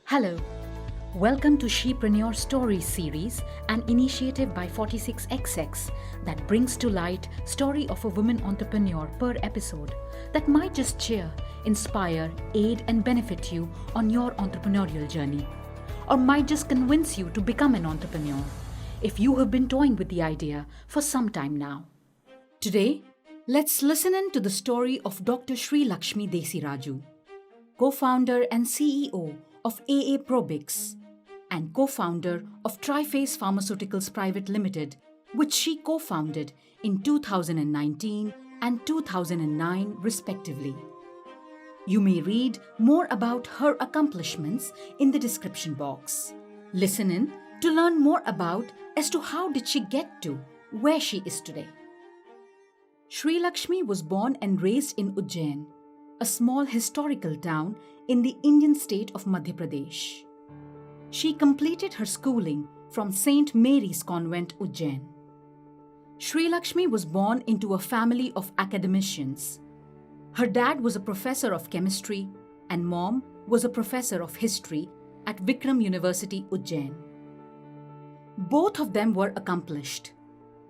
Hello, welcome to SHE-preneur Stories series, an initiative by 46XX that brings to light story of a woman entrepreneur per episode that might just cheer, inspire, aid and benefit you on your entrepreneurial journey, or might just convince you to become an entrepreneur if you have been toying with the idea for some time now. Today, let's listen in to the story of Dr. Shree-Lakshmi Desiraju, co-founder and CEO of AA Probics and co-founder of Triphase Pharmaceuticals Private Limited, which she co-founded in 2019 and 2009 respectively. You may read more about her accomplishments in the description box. Listen in to learn more about as to how did she get to where she is today. Shree-Lakshmi was born and raised in Ujjain, a small historical town in the Indian state of Madhya Pradesh. She completed her schooling from St. Mary's Convent, Ujjain. Shree-Lakshmi was born into a family of academicians. Her dad was a professor of chemistry and mom was a professor of history at Vikram University, Ujjain. Both of them were accomplished.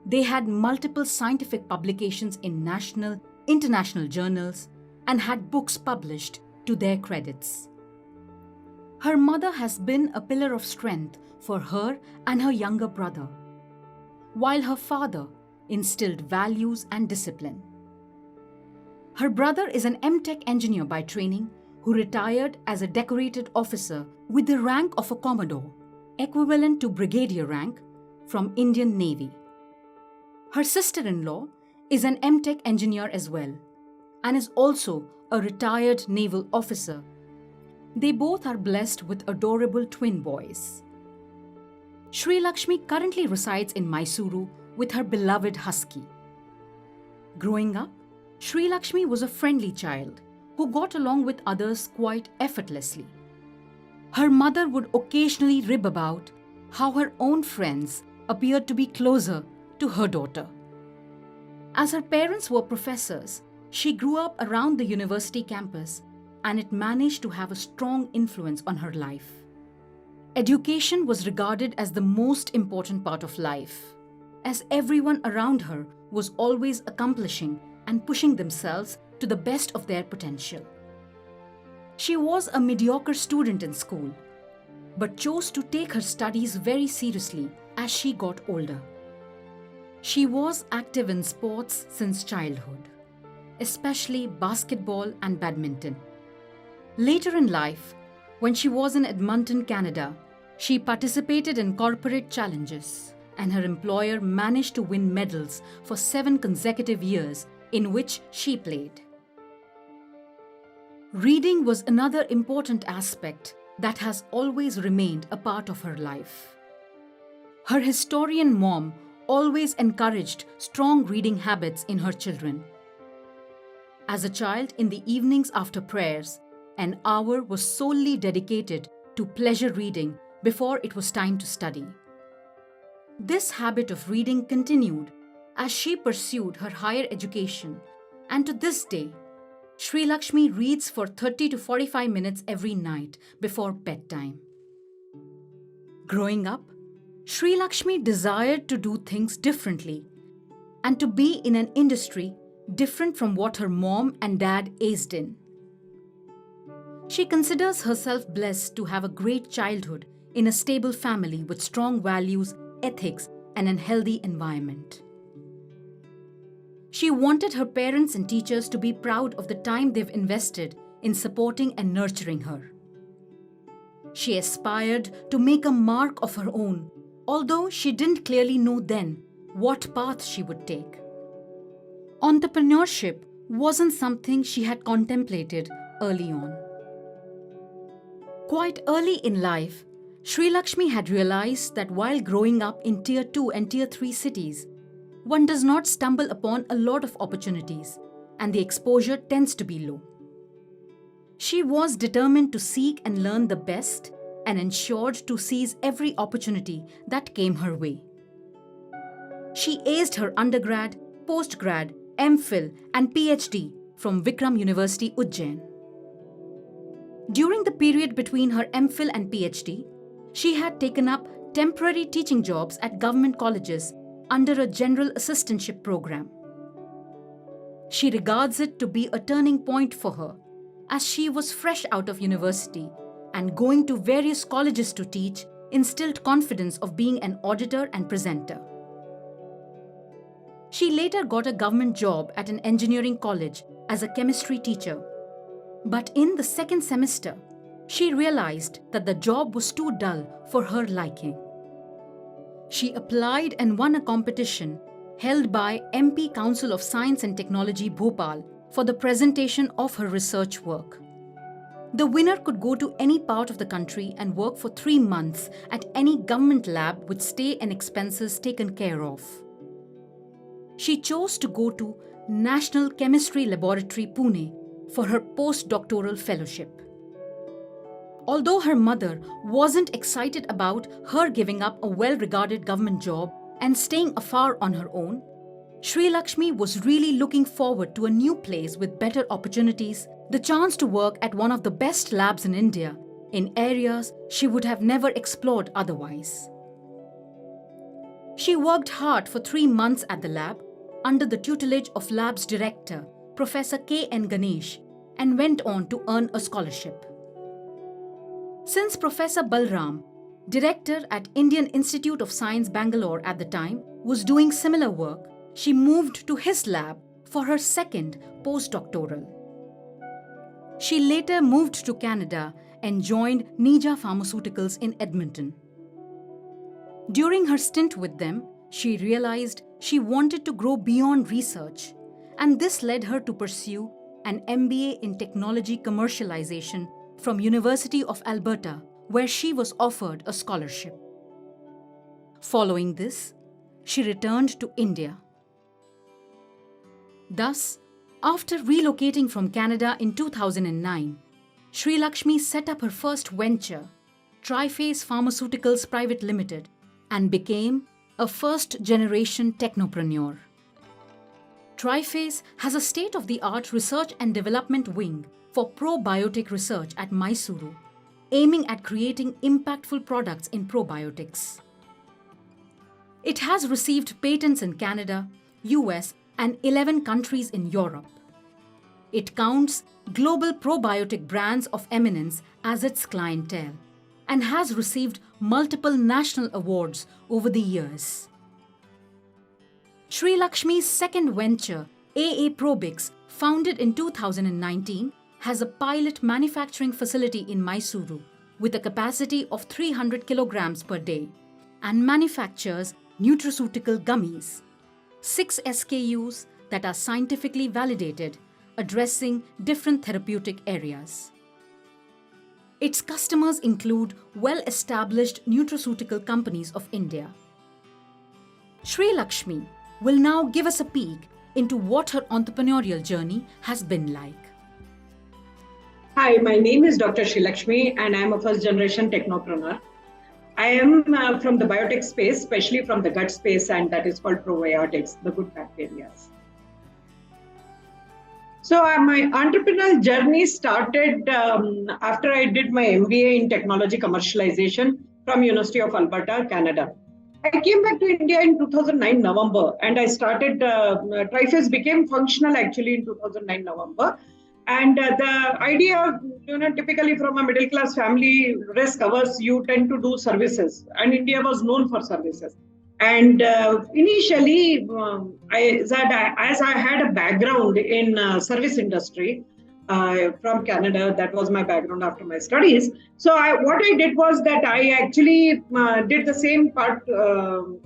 They had multiple scientific publications in national, international journals and had books published to their credits. Her mother has been a pillar of strength for her and her younger brother, while her father instilled values and discipline. Her brother is an M.Tech engineer by training who retired as a decorated officer with the rank of a Commodore, equivalent to brigadier rank, from Indian Navy. Her sister-in-law is an M.Tech engineer as well and is also a retired naval officer. They both are blessed with adorable twin boys. Shree-Lakshmi currently resides in Mysore with her beloved husky. Growing up, Shree-Lakshmi was a friendly child who got along with others quite effortlessly. Her mother would occasionally rib about how her own friends appeared to be closer to her daughter. As her parents were professors, she grew up around the university campus and it managed to have a strong influence on her life. Education was regarded as the most important part of life, as everyone around her was always accomplishing and pushing themselves to the best of their potential. She was a mediocre student in school, but chose to take her studies very seriously as she got older. She was active in sports since childhood, especially basketball and badminton. Later in life, when she was in Edmonton, Canada, she participated in corporate challenges and her employer managed to win medals for 7 consecutive years in which she played. Reading was another important aspect that has always remained a part of her life. Her historian mom always encouraged strong reading habits in her children. As a child, in the evenings after prayers, an hour was solely dedicated to pleasure reading before it was time to study. This habit of reading continued as she pursued her higher education, and to this day, Shree-Lakshmi reads for 30 to 45 minutes every night before bedtime. Growing up, Shree-Lakshmi desired to do things differently and to be in an industry different from what her mom and dad aced in. She considers herself blessed to have a great childhood in a stable family with strong values, ethics, and a healthy environment. She wanted her parents and teachers to be proud of the time they've invested in supporting and nurturing her. She aspired to make a mark of her own, although she didn't clearly know then what path she would take. Entrepreneurship wasn't something she had contemplated early on. Quite early in life, Shree-Lakshmi had realized that while growing up in Tier 2 and Tier 3 cities, one does not stumble upon a lot of opportunities and the exposure tends to be low. She was determined to seek and learn the best and ensured to seize every opportunity that came her way. She aced her undergrad, postgrad, MPhil and PhD from Vikram University, Ujjain. During the period between her MPhil and PhD, she had taken up temporary teaching jobs at government colleges under a general assistantship program. She regards it to be a turning point for her, as she was fresh out of university and going to various colleges to teach instilled confidence of being an auditor and presenter. She later got a government job at an engineering college as a chemistry teacher. But in the second semester, she realized that the job was too dull for her liking. She applied and won a competition held by MP Council of Science and Technology Bhopal for the presentation of her research work. The winner could go to any part of the country and work for 3 months at any government lab with stay and expenses taken care of. She chose to go to National Chemistry Laboratory, Pune, for her postdoctoral fellowship. Although her mother wasn't excited about her giving up a well-regarded government job and staying afar on her own, Shree was really looking forward to a new place with better opportunities, the chance to work at one of the best labs in India, in areas she would have never explored otherwise. She worked hard for 3 months at the lab, under the tutelage of lab's director, Professor K.N. Ganesh, and went on to earn a scholarship. Since Professor Balram, director at Indian Institute of Science, Bangalore at the time, was doing similar work, she moved to his lab for her second postdoctoral. She later moved to Canada and joined Nija Pharmaceuticals in Edmonton. During her stint with them, she realized she wanted to grow beyond research, and this led her to pursue an MBA in Technology Commercialization from University of Alberta, where she was offered a scholarship. Following this, she returned to India. Thus, after relocating from Canada in 2009, Shree set up her first venture, Triphase Pharmaceuticals Private Limited, and became a first-generation technopreneur. Triphase has a state-of-the-art research and development wing for probiotic research at Mysore, aiming at creating impactful products in probiotics. It has received patents in Canada, US, and 11 countries in Europe. It counts global probiotic brands of eminence as its clientele and has received multiple national awards over the years. Shree second venture, AA Probics, founded in 2019, has a pilot manufacturing facility in Mysore with a capacity of 300 kilograms per day and manufactures nutraceutical gummies, 6 SKUs that are scientifically validated, addressing different therapeutic areas. Its customers include well-established nutraceutical companies of India. Shree will now give us a peek into what her entrepreneurial journey has been like. Hi, my name is Dr. Shree and I am a first-generation technopreneur. I am from the biotech space, especially from the gut space, and that is called probiotics, the good bacteria. So my entrepreneurial journey started after I did my MBA in Technology Commercialization from University of Alberta, Canada. I came back to India in 2009 November, and I started, Triphase became functional actually in 2009 November. And the idea, typically from a middle class family, risk averse, you tend to do services, and India was known for services. And initially, as I had a background in service industry from Canada, that was my background after my studies. So what I did was that I actually did the same part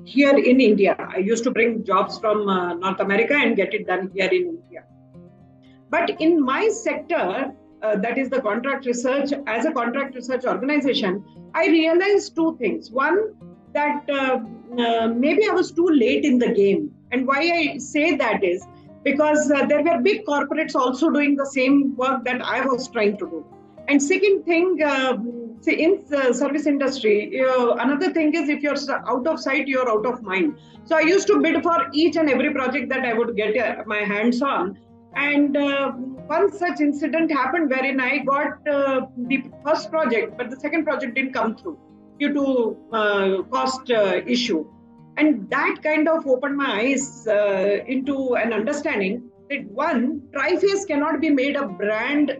here in India. I used to bring jobs from North America and get it done here in India. But in my sector, that is the contract research, as a contract research organization, I realized 2 things. One, that maybe I was too late in the game. And why I say that is because there were big corporates also doing the same work that I was trying to do. And second thing, in the service industry, another thing is if you're out of sight, you're out of mind. So I used to bid for each and every project that I would get my hands on. And one such incident happened wherein I got the first project, but the second project didn't come through due to cost issue. And that kind of opened my eyes into an understanding that one, Triphase cannot be made a brand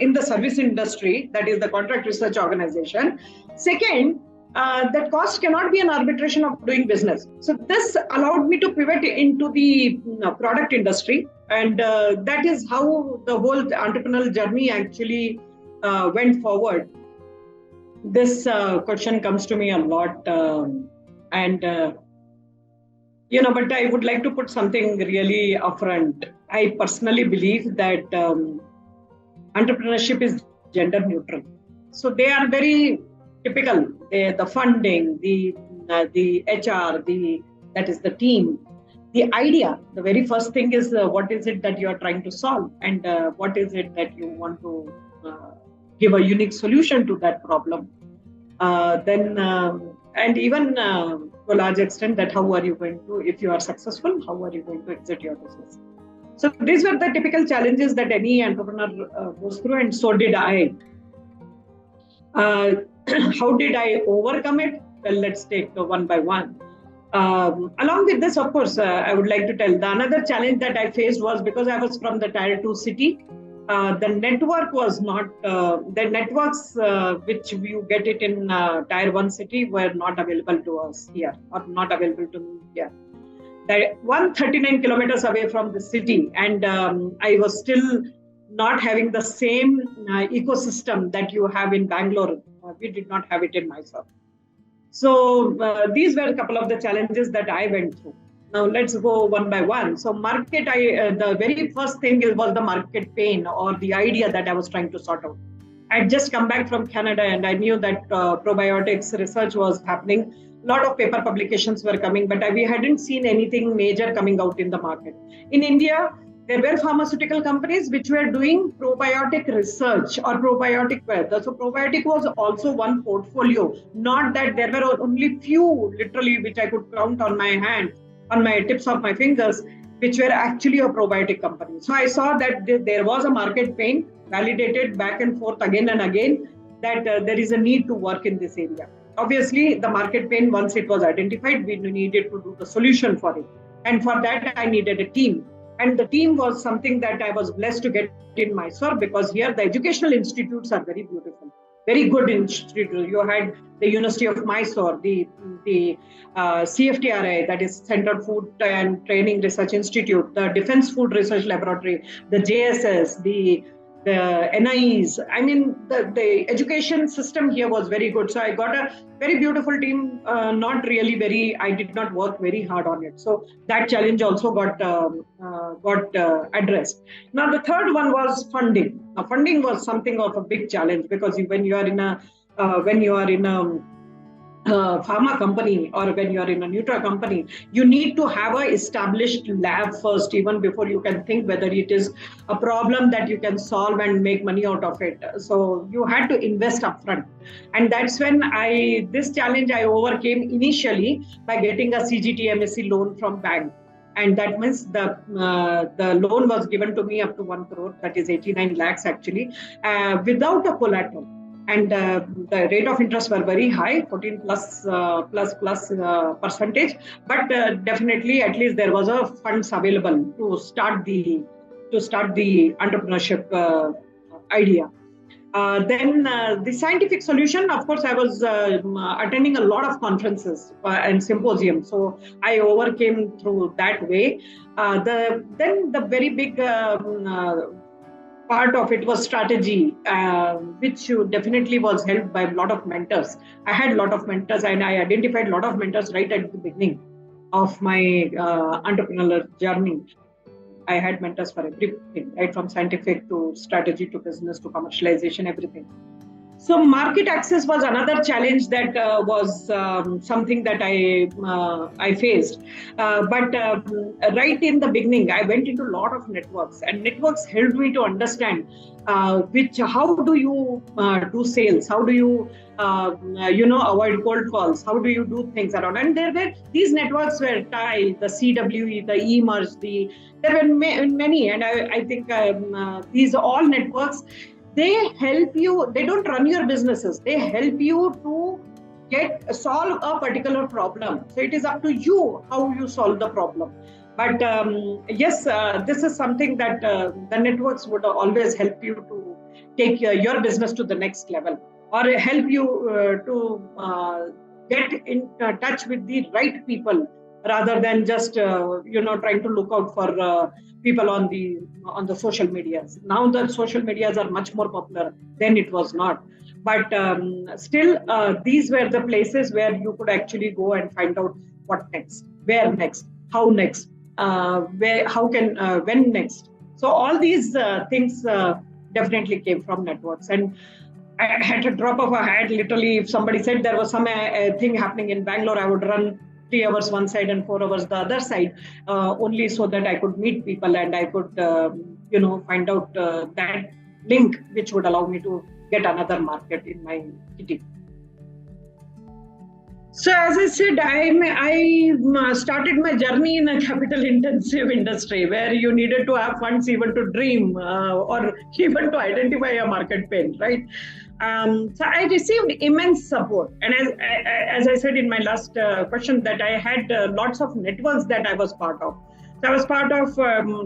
in the service industry, that is the contract research organization. Second, that cost cannot be an arbitration of doing business. So this allowed me to pivot into the product industry, and that is how the whole entrepreneurial journey actually went forward. This question comes to me a lot, and but I would like to put something really upfront. I personally believe that entrepreneurship is gender neutral. So they are very typical. The funding, the HR, that is the team. The idea, the very first thing is what is it that you are trying to solve, and what is it that you want to give a unique solution to that problem. And even to a large extent, that how are you going to, if you are successful, how are you going to exit your business? So these were the typical challenges that any entrepreneur goes through, and so did I. How did I overcome it? Well, let's take one by one. Along with this, of course, I would like to tell the another challenge that I faced was because I was from the Tier 2 city. The network was not, the networks which you get it in Tier 1 city were not available to us here, or not available to me here. 139 kilometers away from the city, and I was still not having the same ecosystem that you have in Bangalore. We did not have it in Mysore. So these were a couple of the challenges that I went through. Now let's go one by one. So market, the very first thing was the market pain, or the idea that I was trying to sort out. I'd just come back from Canada, and I knew that probiotics research was happening. A lot of paper publications were coming, but we hadn't seen anything major coming out in the market. In India, there were pharmaceutical companies which were doing probiotic research or probiotic weather. So probiotic was also one portfolio. Not that there were only few, literally, which I could count on my hand, on my tips of my fingers, which were actually a probiotic company. So I saw that there was a market pain, validated back and forth again and again, that there is a need to work in this area. Obviously, the market pain, once it was identified, we needed to do the solution for it. And for that, I needed a team. And the team was something that I was blessed to get in Mysore, because here the educational institutes are very beautiful, very good institutes. You had the University of Mysore, the CFTRI, that is Center Food and Training Research Institute, the Defense Food Research Laboratory, the JSS, the NIEs. I mean, the education system here was very good. So I got a very beautiful team, I did not work very hard on it. So that challenge also got addressed. Now, the third one was funding. Now, funding was something of a big challenge, because when you are in a pharma company, or when you are in a nutra company, you need to have a established lab first, even before you can think whether it is a problem that you can solve and make money out of it. So you had to invest upfront. And that's when this challenge I overcame initially by getting a CGT MSc loan from bank. And that means the loan was given to me up to 1 crore, that is 89 lakhs actually, without a collateral. And the rate of interest were very high, 14 plus percentage. But definitely, at least there was a funds available to start the entrepreneurship idea. Then the scientific solution, of course, I was attending a lot of conferences and symposiums. So I overcame through that way. Then the very big part of it was strategy, which definitely was helped by a lot of mentors. I had a lot of mentors, and I identified a lot of mentors right at the beginning of my entrepreneurial journey. I had mentors for everything, right from scientific to strategy to business to commercialization, everything. So market access was another challenge that was something that I faced. But right in the beginning, I went into a lot of networks, and networks helped me to understand how do you do sales, how do you avoid cold calls, how do you do things around. And there were these networks were TIE, the CWE, the eMerge, there were many, and I think these all networks. They help you, they don't run your businesses, they help you to solve a particular problem. So it is up to you how you solve the problem. But yes, this is something that the networks would always help you to take your business to the next level, or help you to get in touch with the right people, rather than just trying to look out for people on the social medias. Now the social medias are much more popular. Then it was not, but still these were the places where you could actually go and find out what next, where next, how next, when next. So all these things definitely came from networks. And I had a drop of a hat. Literally, if somebody said there was some thing happening in Bangalore, I would run 3 hours one side and 4 hours the other side, only so that I could meet people and I could, find out that link which would allow me to get another market in my city. So as I said, I started my journey in a capital-intensive industry where you needed to have funds even to dream or even to identify a market pain, right? So I received immense support. And as I said in my last question, that I had lots of networks that I was part of. So I was part of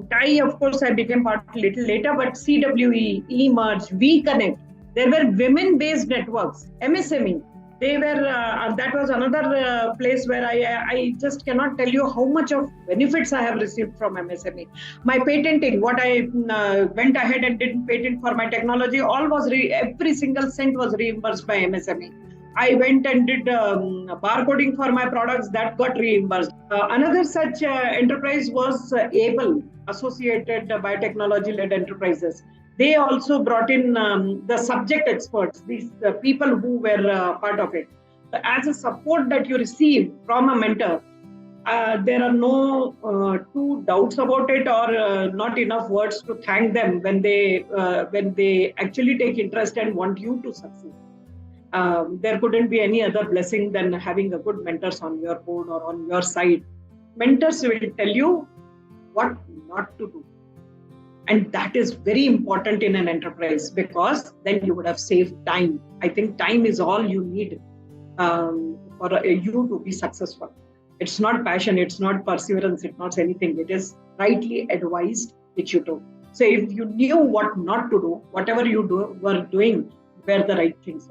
TIE, of course, I became part a little later, but CWE, eMerge, WeConnect, there were women-based networks, MSME. They were, that was another place where I just cannot tell you how much of benefits I have received from MSME. My patenting, what I went ahead and did patent for my technology, every single cent was reimbursed by MSME. I went and did barcoding for my products, that got reimbursed. Another such enterprise was ABLE, Associated Biotechnology-Led Enterprises. They also brought in the subject experts, these people who were part of it. As a support that you receive from a mentor, there are no two doubts about it, or not enough words to thank them when they actually take interest and want you to succeed. There couldn't be any other blessing than having a good mentors on your board or on your side. Mentors will tell you what not to do. And that is very important in an enterprise, because then you would have saved time. I think time is all you need for you to be successful. It's not passion, it's not perseverance, it's not anything. It is rightly advised which you do. So if you knew what not to do, whatever you were doing were the right things.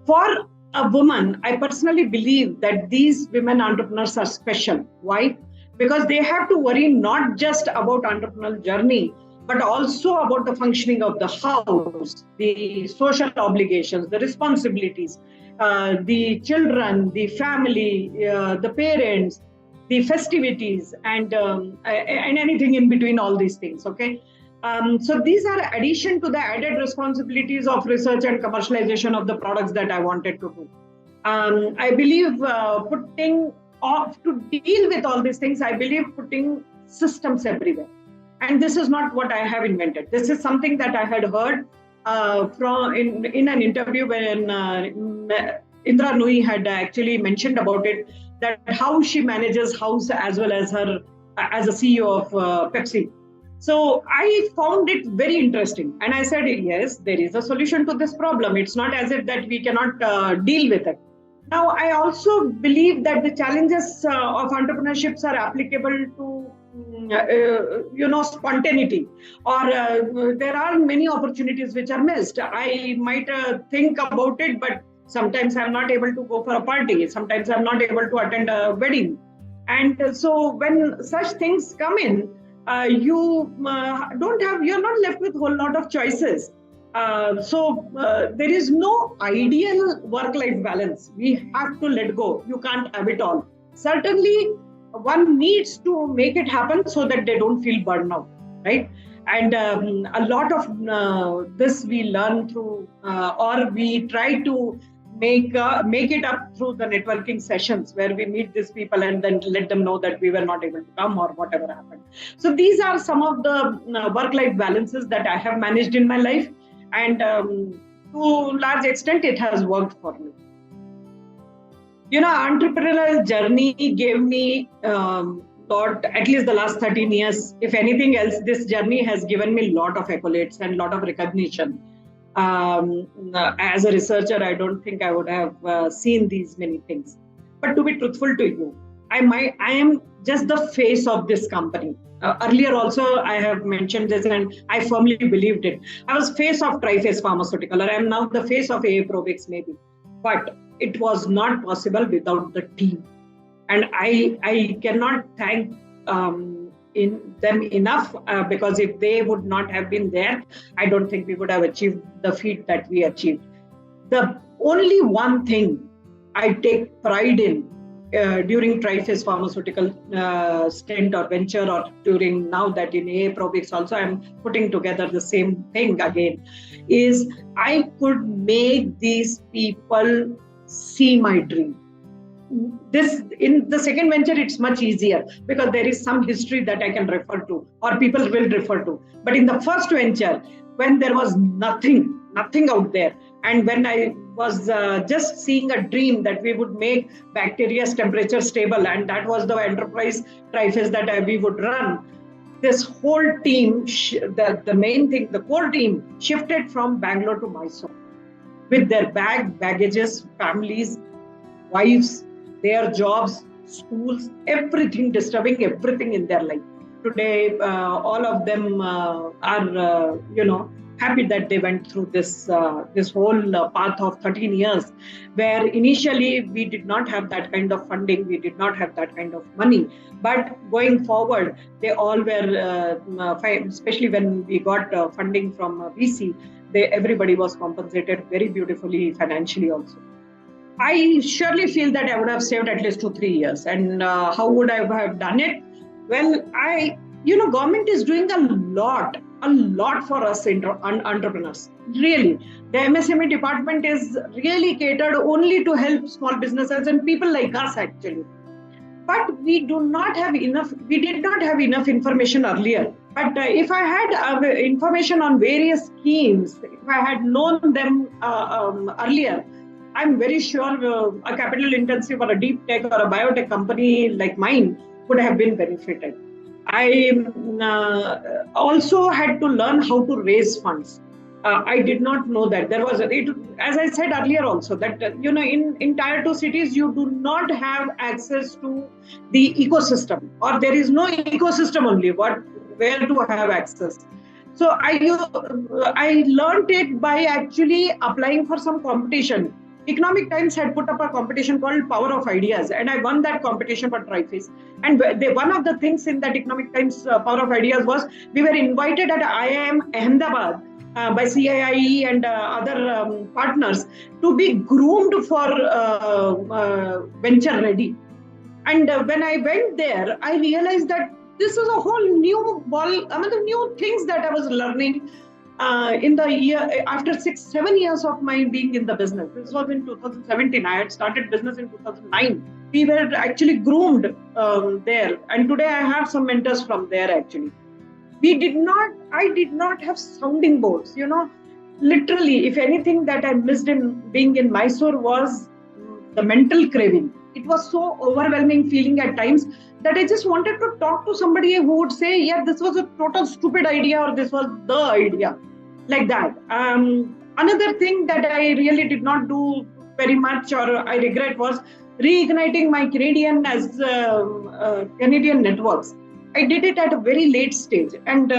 For a woman, I personally believe that these women entrepreneurs are special. Why? Because they have to worry not just about entrepreneurial journey, but also about the functioning of the house, the social obligations, the responsibilities, the children, the family, the parents, the festivities, and anything in between all these things. Okay. So these are addition to the added responsibilities of research and commercialization of the products that I wanted to do. I believe to deal with all these things, I believe putting systems everywhere. And this is not what I have invented. This is something that I had heard in an interview when Indra Nooyi had actually mentioned about it, that how she manages house as well as her as a CEO of Pepsi. So I found it very interesting. And I said, yes, there is a solution to this problem. It's not as if that we cannot deal with it. Now, I also believe that the challenges of entrepreneurships are applicable to, spontaneity, or there are many opportunities which are missed. I might think about it, but sometimes I'm not able to go for a party. Sometimes I'm not able to attend a wedding. And so when such things come in, you're not left with a whole lot of choices. So there is no ideal work-life balance. We have to let go. You can't have it all. Certainly, one needs to make it happen so that they don't feel burned out, right? And a lot of this we learn through, or we try to make it up through the networking sessions where we meet these people and then let them know that we were not able to come or whatever happened. So these are some of the work-life balances that I have managed in my life, and to large extent it has worked for me. Entrepreneurial journey gave me at least the last 13 years. If anything else, this journey has given me a lot of accolades and a lot of recognition. As a researcher, I don't think I would have seen these many things. But to be truthful to you, I am just the face of this company. Earlier also, I have mentioned this and I firmly believed it. I was face of Triphase Pharmaceutical, or I am now the face of AA Probics maybe. But it was not possible without the team. And I cannot thank them enough, because if they would not have been there, I don't think we would have achieved the feat that we achieved. The only one thing I take pride in during Triphase Pharmaceutical stint or venture, or during now that in AA Probics also I'm putting together the same thing again, is I could make these people see my dream. This in the second venture, it's much easier because there is some history that I can refer to or people will refer to. But in the first venture, when there was nothing out there, and when I was just seeing a dream that we would make bacteria's temperature stable, and that was the enterprise Triphase that we would run. This whole team, the main thing, the core team shifted from Bangalore to Mysore with their baggages, families, wives, their jobs, schools, everything, disturbing everything in their life. Today, all of them are, happy that they went through this whole path of 13 years, where initially we did not have that kind of funding, we did not have that kind of money. But going forward, they all were, especially when we got funding from VC, everybody was compensated very beautifully financially also. I surely feel that I would have saved at least 2-3 years. And how would I have done it? Well, government is doing a lot for us entrepreneurs. Really, the MSME department is really catered only to help small businesses and people like us actually. But we did not have enough information earlier. But if I had information on various schemes, if I had known them earlier, I'm very sure a capital intensive or a deep tech or a biotech company like mine would have been benefited. I also had to learn how to raise funds. I did not know that there was, as I said earlier also, that in tier 2 cities you do not have access to the ecosystem, or there is no ecosystem only where to have access. So I learned it by actually applying for some competition. Economic Times had put up a competition called Power of Ideas, and I won that competition for Triphase. And one of the things in that Economic Times Power of Ideas was we were invited at IIM Ahmedabad by CIIE and other partners to be groomed for venture ready. And when I went there, I realized that this was a whole new new things that I was learning. In the year after 6-7 years of my being in the business. This was in 2017. I had started business in 2009. We were actually groomed there, and today I have some mentors from there actually. I did not have sounding boards. Literally, if anything that I missed in being in Mysore was the mental craving. It was so overwhelming feeling at times that I just wanted to talk to somebody who would say, yeah, this was a total stupid idea, or this was the idea, like that. Another thing that I really did not do very much, or I regret, was reigniting my Canadian networks. I did it at a very late stage. And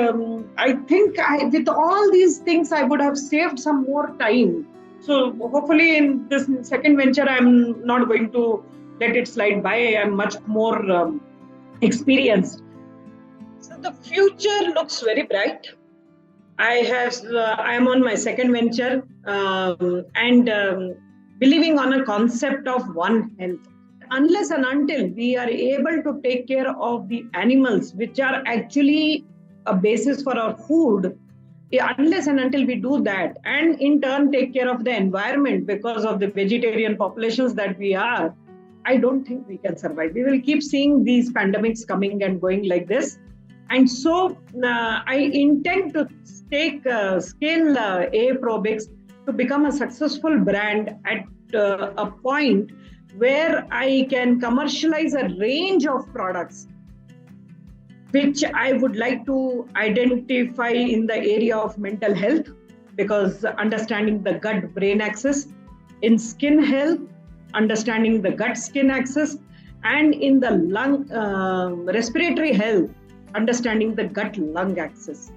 I think with all these things, I would have saved some more time. So hopefully in this second venture, I'm not going to let it slide by. I'm much more experienced. So the future looks very bright. I am on my second venture and believing on a concept of One Health. Unless and until we are able to take care of the animals, which are actually a basis for our food, unless and until we do that, and in turn take care of the environment because of the vegetarian populations that we are, I don't think we can survive. We will keep seeing these pandemics coming and going like this. And so I intend to scale AA Probics to become a successful brand at a point where I can commercialize a range of products which I would like to identify in the area of mental health, because understanding the gut-brain axis, in skin health, understanding the gut-skin axis, and in the lung respiratory health, understanding the gut-lung axis.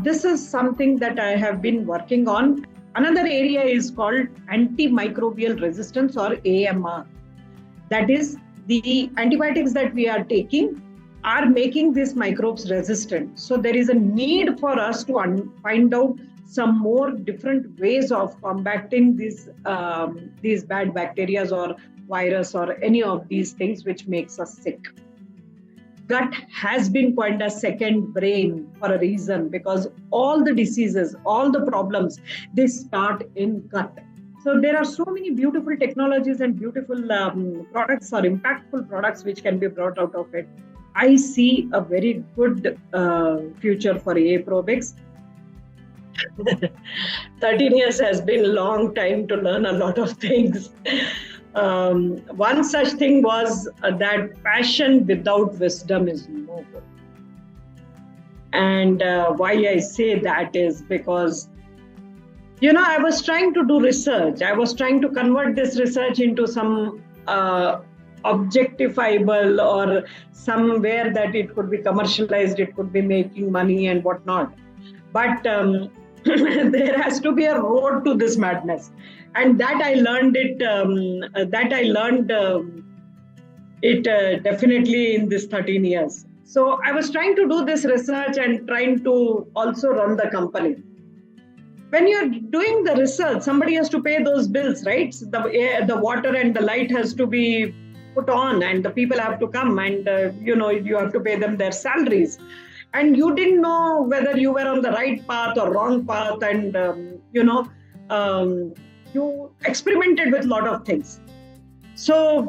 This is something that I have been working on. Another area is called antimicrobial resistance, or AMR. That is, the antibiotics that we are taking are making these microbes resistant. So there is a need for us to find out some more different ways of combating these bad bacteria or virus or any of these things which makes us sick. Gut has been coined as second brain for a reason, because all the diseases, all the problems, they start in gut. So there are so many beautiful technologies and beautiful products or impactful products which can be brought out of it. I see a very good future for AA Probics. 13 years has been a long time to learn a lot of things. One such thing was that passion without wisdom is no good. And why I say that is because, I was trying to do research. I was trying to convert this research into some objectifiable or somewhere that it could be commercialized, it could be making money and whatnot. But there has to be a road to this madness. And that I learned it definitely in this 13 years. So I was trying to do this research and trying to also run the company. When you're doing the research, somebody has to pay those bills, right? So the water and the light has to be put on, and the people have to come, and you have to pay them their salaries. And you didn't know whether you were on the right path or wrong path, and you experimented with a lot of things. So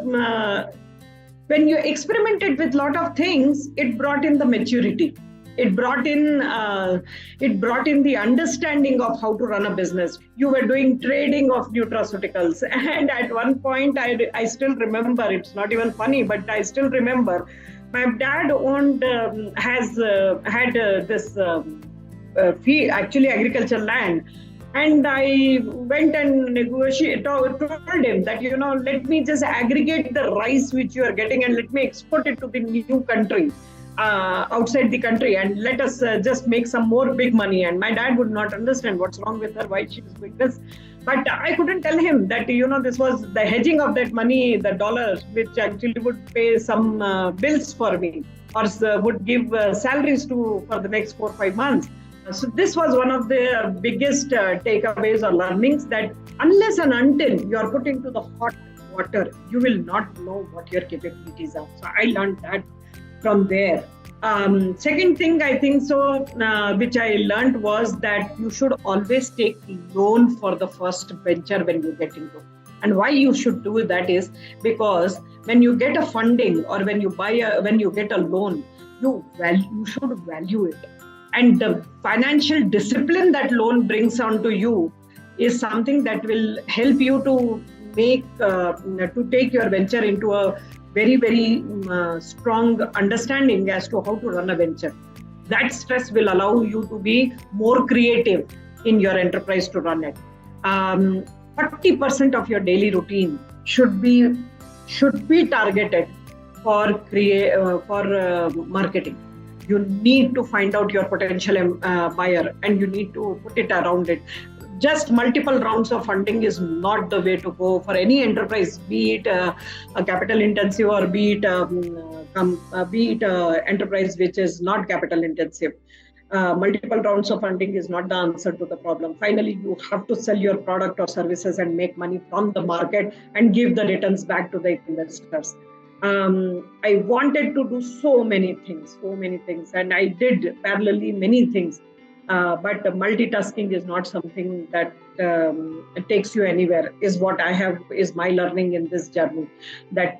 when you experimented with a lot of things, it brought in the maturity. It brought in the understanding of how to run a business. You were doing trading of nutraceuticals, and at one point, I still remember. It's not even funny, but I still remember. My dad had this agriculture land, and I went and told him that, let me just aggregate the rice which you are getting and let me export it to the new country, outside the country, and let us just make some more big money. And my dad would not understand what's wrong with her, why she was doing this. But I couldn't tell him that, this was the hedging of that money, the dollars, which actually would pay some bills for me, or would give salaries for the next 4 or 5 months. So this was one of the biggest takeaways or learnings, that unless and until you are put into the hot water, you will not know what your capabilities are. So I learned that from there. Second thing I think which I learned was that you should always take loan for the first venture when you get into. And why you should do that is because when you get a funding or when you get a loan, you should value it. And the financial discipline that loan brings onto you is something that will help you to take your venture into a very, very strong understanding as to how to run a venture. That stress will allow you to be more creative in your enterprise to run it. 40% of your daily routine should be targeted for marketing. You need to find out your potential buyer, and you need to put it around it. Just multiple rounds of funding is not the way to go for any enterprise, be it a capital intensive or be it enterprise which is not capital intensive. Multiple rounds of funding is not the answer to the problem. Finally, you have to sell your product or services and make money from the market and give the returns back to the investors. I wanted to do so many things, and I did parallelly many things. But multitasking is not something that takes you anywhere. Is my learning in this journey, that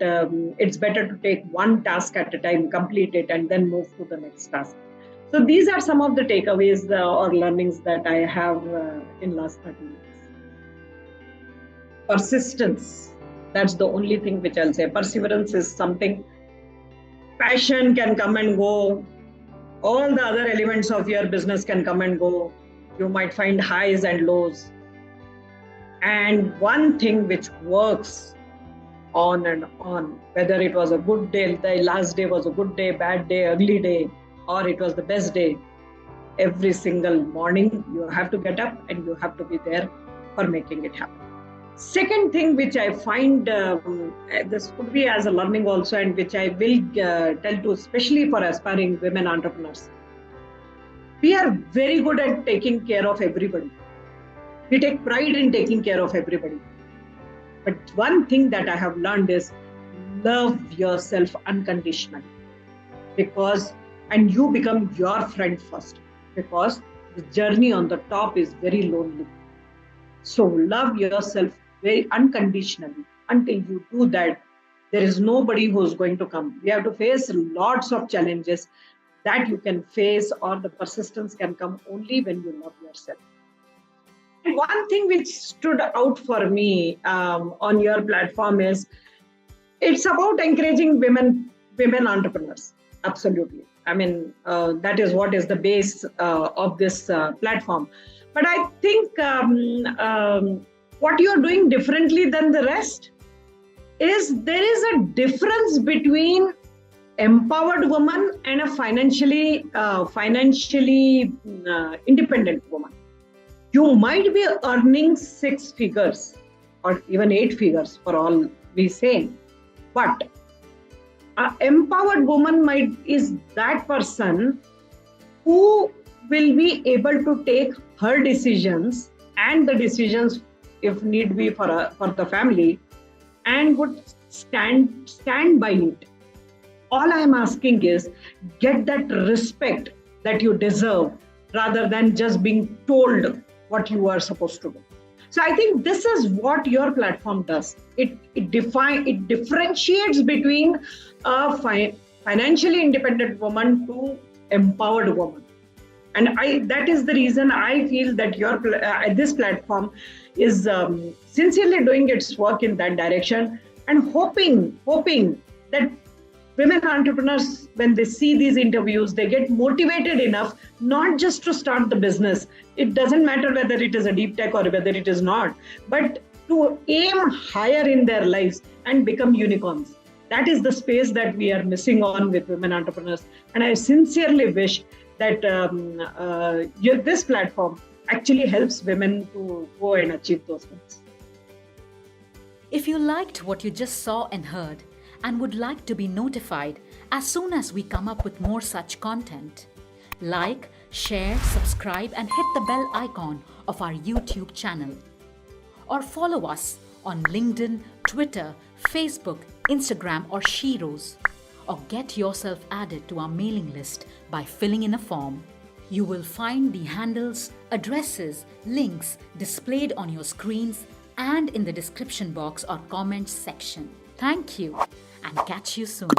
it's better to take one task at a time, complete it, and then move to the next task. So these are some of the takeaways or learnings that I have in last 30 years. Persistence. That's the only thing which I'll say. Perseverance is something. Passion can come and go. All the other elements of your business can come and go. You might find highs and lows. And one thing which works on and on, whether it was a good day, the last day was a good day, bad day, ugly day, or it was the best day, every single morning you have to get up and you have to be there for making it happen. Second thing which I find, this could be as a learning also, and which I will tell to especially for aspiring women entrepreneurs. We are very good at taking care of everybody. We take pride in taking care of everybody. But one thing that I have learned is love yourself unconditionally, and you become your friend first, because the journey on the top is very lonely. So love yourself very unconditionally. Until you do that, there is nobody who's going to come. We have to face lots of challenges that you can face, or the persistence can come only when you love yourself. And one thing which stood out for me on your platform is it's about encouraging women entrepreneurs. Absolutely. I mean, that is what is the base of this platform. But I think what you're doing differently than the rest is there is a difference between empowered woman and a financially independent woman. You might be earning 6 figures or even 8 figures for all we say, but an empowered woman is that person who will be able to take her decisions and the decisions, if need be, for the family, and would stand by it. All I am asking is get that respect that you deserve, rather than just being told what you are supposed to do. So I think this is what your platform does. It differentiates between a financially independent woman to empowered woman. And that is the reason I feel that this platform is sincerely doing its work in that direction, and hoping that women entrepreneurs, when they see these interviews, they get motivated enough not just to start the business. It doesn't matter whether it is a deep tech or whether it is not, but to aim higher in their lives and become unicorns. That is the space that we are missing on with women entrepreneurs. And I sincerely wish that this platform actually helps women to go and achieve those things. If you liked what you just saw and heard and would like to be notified as soon as we come up with more such content, like, share, subscribe and hit the bell icon of our YouTube channel. Or follow us on LinkedIn, Twitter, Facebook, Instagram or Sheroes. Or get yourself added to our mailing list by filling in a form. You will find the handles, addresses, links displayed on your screens and in the description box or comments section. Thank you and catch you soon.